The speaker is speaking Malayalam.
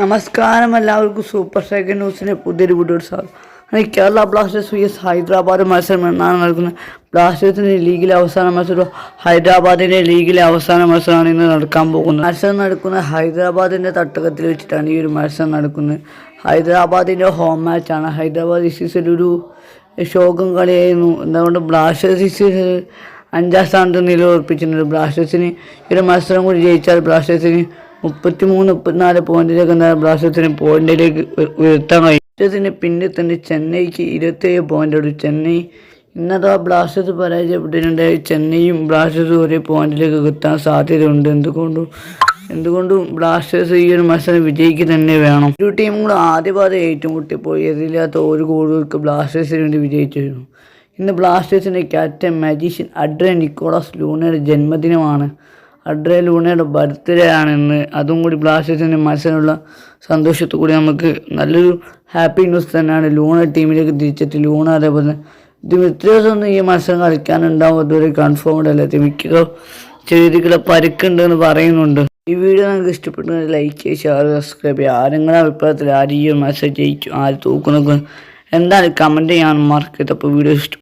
നമസ്കാരം എല്ലാവർക്കും സൂപ്പർ സെക്കൻഡ് ന്യൂസിൻ്റെ പുതിയൊരു video sir Kerala Blasters vs Hyderabad മത്സരം എന്നാണ് നടക്കുന്നത്. ബ്ലാസ്റ്റേഴ്സിൻ്റെ ലീഗിലെ അവസാന മത്സരം ഹൈദരാബാദിൻ്റെ ലീഗിലെ അവസാന മത്സരമാണ് ഇന്ന് നടക്കാൻ പോകുന്നത്. മത്സരം നടക്കുന്നത് ഹൈദരാബാദിൻ്റെ തട്ടകത്തിൽ വെച്ചിട്ടാണ് ഈ ഒരു മത്സരം നടക്കുന്നത്. ഹൈദരാബാദിൻ്റെ ഹോം മാച്ചാണ്. ഹൈദരാബാദ് ഒരു ശോകം കളിയായിരുന്നു. എന്തുകൊണ്ട് ബ്ലാസ്റ്റേഴ്സ് അഞ്ചാം സ്ഥാനത്ത് നിലയുറപ്പിച്ചിട്ടുണ്ട്. ബ്ലാസ്റ്റേഴ്സിന് ഈ ഒരു മത്സരം കൂടി ജയിച്ചാൽ ബ്ലാസ്റ്റേഴ്സിന് 33-34 പോയിന്റിലേക്ക് ബ്ലാസ്റ്റേഴ്സിന് പോയിന്റിലേക്ക് ഉയർത്താൻ കഴിയും. ബ്ലാസ്റ്റേഴ്സിന് പിന്നിൽ തന്നെ ചെന്നൈക്ക് 27 പോയിന്റ്. ചെന്നൈ ഇന്നത്തെ ബ്ലാസ്റ്റേഴ്സ് പരാജയപ്പെട്ടിട്ടുണ്ട്. ചെന്നൈയും ബ്ലാസ്റ്റേഴ്സും ഒരേ പോയിന്റിലേക്ക് എത്താൻ സാധ്യതയുണ്ട്. എന്തുകൊണ്ടും ബ്ലാസ്റ്റേഴ്സ് ഈ ഒരു മത്സരം വിജയിക്കുക തന്നെ വേണം. ഇരു ടീമുകളും ആദ്യപാത ഏറ്റുമുട്ടിപ്പോയി എതിരില്ലാത്ത ഒരു ഗോളുകൾക്ക് ബ്ലാസ്റ്റേഴ്സിന് വേണ്ടി വിജയിച്ചിരുന്നു. ഇന്ന് ബ്ലാസ്റ്റേഴ്സിൻ്റെ ക്യാപ്റ്റൻ മാജീഷ്യൻ അഡ്രെ നിക്കോളാസ് ലൂണയുടെ ജന്മദിനമാണ്. അഡ്രെ ലൂണയുടെ ബർത്ത്ഡേ ആണെന്ന്. അതും കൂടി ബ്ലാസ്റ്റേഴ്സിൻ്റെ മത്സരമുള്ള സന്തോഷത്തു കൂടി നമുക്ക് നല്ലൊരു ഹാപ്പി ന്യൂസ് തന്നെയാണ്. ലൂണ ടീമിലേക്ക് തിരിച്ചെത്തി. ലൂണ അതേപോലെ ദിമിത്രിയോസൊന്നും ഈ മത്സരം കളിക്കാനുണ്ടാവും. അതുവരെ കൺഫേംഡ് അല്ല. ദിമിത്രിയോ ചെറിയ പരിക്കുണ്ടെന്ന് പറയുന്നുണ്ട്. ഈ വീഡിയോ നിങ്ങൾക്ക് ഇഷ്ടപ്പെട്ടെങ്കിൽ ലൈക്ക് ചെയ്യുക, ഷെയർ, സബ്സ്ക്രൈബ് ചെയ്യുക. നിങ്ങളുടെ അഭിപ്രായത്തിൽ ആര് ഈ മത്സരം ജയിക്കും, ആര് തോക്കുന്നൊക്കെ എന്താണ് കമൻറ്റ് ചെയ്യാൻ മറക്കരുത്. അപ്പോൾ വീഡിയോ ഇഷ്ടം